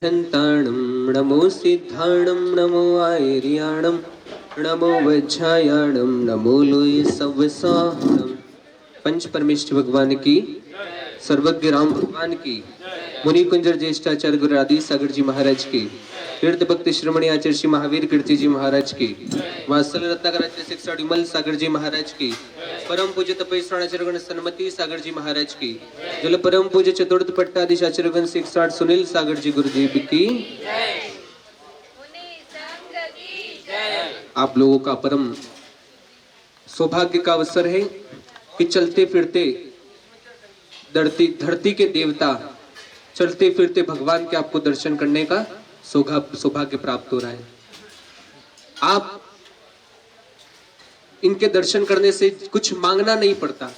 हन्ताणं नमो सिद्धाणं नमो आयर्याणं नमो वज्रायाणं नमो लोय सवसाहणं। पंच परमेश्वर भगवान की, सर्वज्ञ राम भगवान की, मुनि कुंजर ज्येष्ठाचार्य गुरु आदि सागर जी महाराज की, तीर्थ भक्ति श्रमणी आचार्य श्री महावीर कीर्ति जी महाराज की, वात्सल रत्नाकर आचार्य शिक्षा विमल सागर जी महाराज की, परम पूज्य तपेश्वराचार्य सन्मति सागर जी महाराज की, जल परम पूज्य चतुर्थ पट्टाधीश आचार्य शिक्षा सुनील सागर जी गुरुदेव की। आप लोगों का परम सौभाग्य का अवसर है कि चलते फिरते धरती के देवता, चलते फिरते भगवान के आपको दर्शन करने का सौभाग्य प्राप्त हो रहा है। आप इनके दर्शन करने से कुछ मांगना नहीं पड़ता।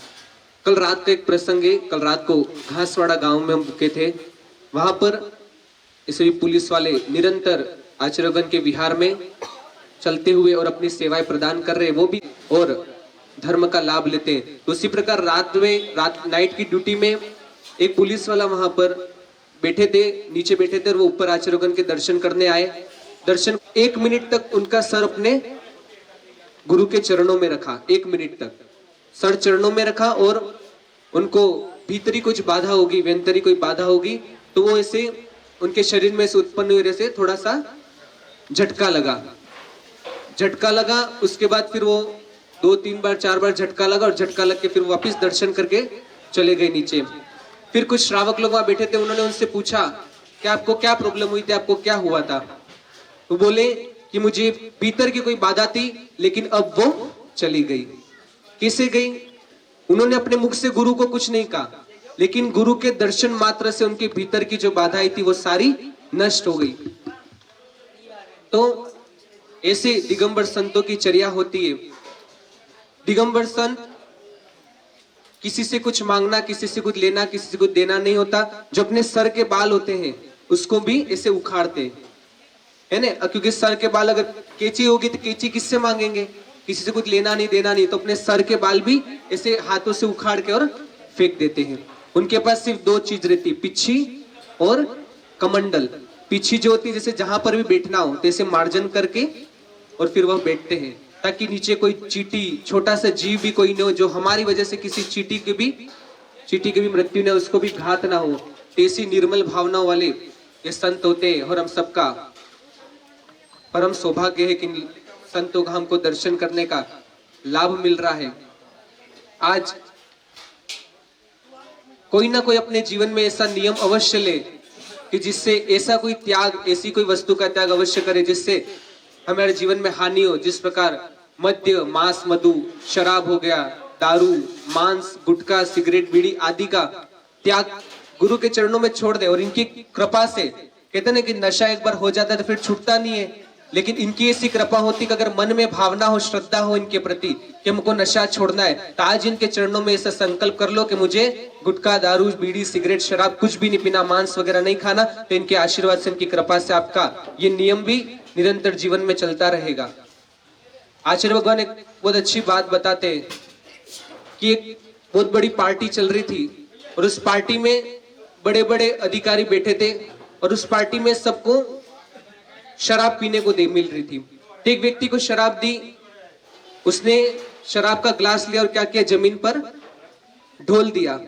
कल रात का एक प्रसंग है। कल रात को घासवाड़ा गांव में हम रुके थे। वहां पर इसलिए पुलिस वाले निरंतर आचरणगण के विहार में चलते हुए और अपनी सेवाएं प्रदान कर रहे, वो भी और धर्म का लाभ लेते हैं। तो उसी प्रकार रात नाइट की ड्यूटी में एक पुलिस वाला वहां पर बैठे थे, नीचे बैठे थे और वो ऊपर आचरणगण के दर्शन करने आए। दर्शन 1 मिनट तक उनका सर अपने गुरु के चरणों में रखा। 1 मिनट तक सर चरणों में रखा और उनको भीतरी कुछ बाधा होगी, व्यंतरी कोई बाधा होगी, तो वो ऐसे उनके शरीर में से उत्पन्न हुए से थोड़ा सा झटका लगा। उसके बाद फिर वो 2-3 बार 4 बार झटका लगा और झटका लग के फिर वापस दर्शन करके चले गए नीचे। फिर कुछ श्रावक लोग वहां बैठे थे, उन्होंने उनसे पूछा कि आपको क्या प्रॉब्लम हुई थी, आपको क्या हुआ था? वो बोले कि मुझे भीतर की कोई बाधा थी, लेकिन अब वो चली गई। कैसे गई? उन्होंने अपने मुख से गुरु को कुछ नहीं कहा, लेकिन गुरु के दर्शन मात्र से उनके भीतर की जो बाधाएं थी वो सारी नष्ट हो गई। तो ऐसे दिगंबर संतों की चर्या होती है। दिगंबर संत किसी से कुछ मांगना, किसी से कुछ लेना, किसी से कुछ देना नहीं होता। जो अपने सर के बाल होते हैं उसको भी ऐसे उखाड़ते है ना, क्योंकि सर के बाल अगर कैंची होगी तो कैंची किससे मांगेंगे? किसी से कुछ लेना नहीं देना नहीं, तो अपने सर के बाल भी ऐसे हाथों से उखाड़ के और फेंक देते हैं। उनके पास सिर्फ 2 चीज रहती है, पिच्छी और कमंडल। पिच्छी जो होती है जैसे जहां पर भी बैठना हो तो ऐसे मार्जन करके और फिर वह बैठते हैं, ताकि नीचे कोई चींटी, छोटा सा जीव भी कोई न हो जो हमारी वजह से किसी चींटी के भी मृत्यु न, उसको भी घात ना हो। ऐसी निर्मल भावनाओं वाले ये संत होते हैं और हम सबका परम सौभाग्य है कि संतों का हमको दर्शन करने का लाभ मिल रहा है। आज कोई ना कोई अपने जीवन में ऐसा नियम अवश्य ले कि जिससे ऐसा कोई त्याग, ऐसी कोई वस्तु का त्याग अवश्य करे जिससे हमारे जीवन में हानि हो। जिस प्रकार मद्य, मांस, मधु, शराब हो गया, दारू, मांस, गुटखा, सिगरेट, बीड़ी आदि का त्याग गुरु के चरणों में छोड़ दे। और इनकी कृपा से कहते हैं कि नशा एक बार हो जाता है तो फिर छूटता नहीं है, लेकिन इनकी ऐसी कृपा होती कि अगर मन में भावना हो, श्रद्धा हो इनके प्रति कि हमको नशा छोड़ना है, तो आज इनके चरणों में ऐसा संकल्प कर लो कि मुझे गुटखा, दारू, बीड़ी, सिगरेट, शराब कुछ भी नहीं पीना, मांस वगैरह नहीं खाना। तो इनके आशीर्वाद से, इनकी कृपा से आपका ये नियम भी निरंतर जीवन में चलता रहेगा। आचार्य भगवान एक बहुत अच्छी बात बताते हैं कि एक बहुत बड़ी पार्टी चल रही थी और उस पार्टी में बड़े बड़े अधिकारी बैठे थे और उस पार्टी में सबको शराब पीने को मिल रही थी। एक व्यक्ति को शराब दी, उसने शराब का ग्लास लिया और क्या किया, जमीन पर ढोल दिया।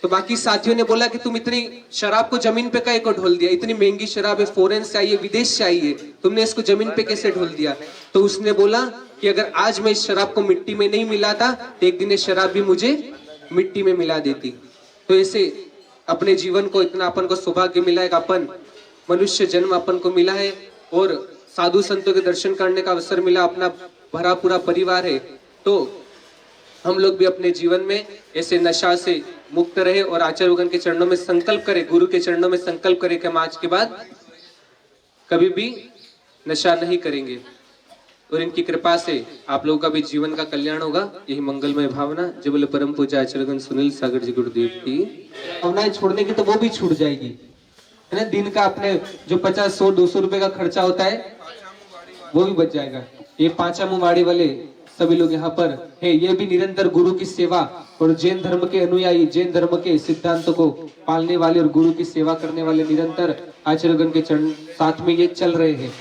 तो बाकी साथियों ने बोला कि तुम इतनी शराब को जमीन पे काहे को ढोल दिया? इतनी महंगी शराब है, फॉरेन से आई है, विदेश से आई है, तुमने इसको जमीन पे कैसे ढोल दिया? तो उसने बोला कि अगर आज मैं इस शराब को मिट्टी में नहीं मिलाता तो एक दिन ये शराब भी मुझे मिट्टी में मिला देती। तो ऐसे अपने जीवन को इतना अपन को सौभाग्य मिला है, अपन मनुष्य जन्म अपन को मिला है और साधु संतों के दर्शन करने का अवसर मिला, अपना भरा पूरा परिवार है। तो हम लोग भी अपने जीवन में ऐसे नशा से मुक्त रहे और आचार्य भगवान के चरणों में संकल्प करें, गुरु के चरणों में संकल्प करें कि हम आज के बाद कभी भी नशा नहीं करेंगे। और इनकी कृपा से आप लोगों का भी जीवन का कल्याण होगा। यही मंगलमय भावना। जय बोले परम पूज्य आचार्य सुनील सागर जी गुरुदेव की। भावनाएं छोड़ने की तो वो भी छूट जाएगी, है ना। दिन का अपने जो 50, 100, 200 रुपए का खर्चा होता है वो भी बच जाएगा। ये 5 मुंह वाड़ी वाले सभी लोग यहाँ पर है, ये भी निरंतर गुरु की सेवा और जैन धर्म के अनुयायी, जैन धर्म के सिद्धांतों को पालने वाले और गुरु की सेवा करने वाले निरंतर आचार्यगण के चरण साथ में ये चल रहे हैं।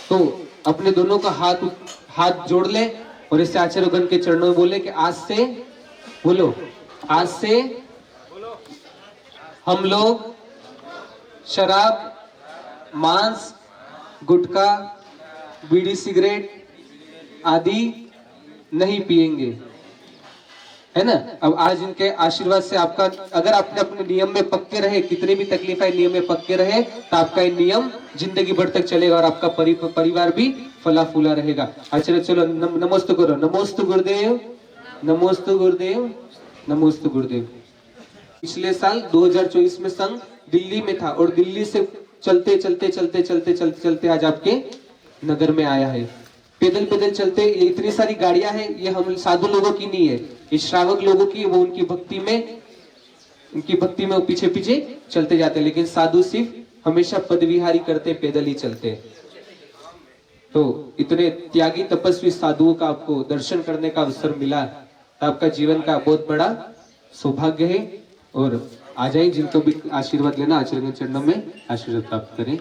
तो अपने दोनों का हाथ जोड़ ले और इससे आचार्यगण के चरणों में बोले कि आज से बोलो, आज से हम लोग शराब, मांस, गुटखा, बीड़ी, सिगरेट आदि नहीं पिएंगे, है ना। अब आज इनके आशीर्वाद से आपका, अगर आपने अपने नियम में पक्के रहे, कितनी भी तकलीफ है नियम में पक्के रहे, तो आपका ये नियम जिंदगी भर तक चलेगा और आपका परिवार भी फला फूला रहेगा। अच्छा चलो नमोस्तु करो, नमोस्तु गुरुदेव, नमोस्तु गुरुदेव, नमोस्तु गुरुदेव। पिछले साल 2024 में संघ दिल्ली में था और दिल्ली से चलते चलते चलते चलते चलते चलते आज आपके नगर में आया है। पैदल पैदल चलते, ये इतनी सारी गाड़ियां हैं, ये हम साधु लोगों की नहीं है, ये श्रावक लोगों की, वो उनकी भक्ति में वो पीछे पीछे चलते जाते हैं, लेकिन साधु सिर्फ हमेशा पदविहारी करते, पैदल ही चलते। तो इतने त्यागी तपस्वी साधुओं का आपको दर्शन करने का अवसर मिला, तो आपका जीवन का बहुत बड़ा सौभाग्य है। और आ जाए, जिनको भी आशीर्वाद लेना आचार्य के चरणों में आशीर्वाद प्राप्त करें।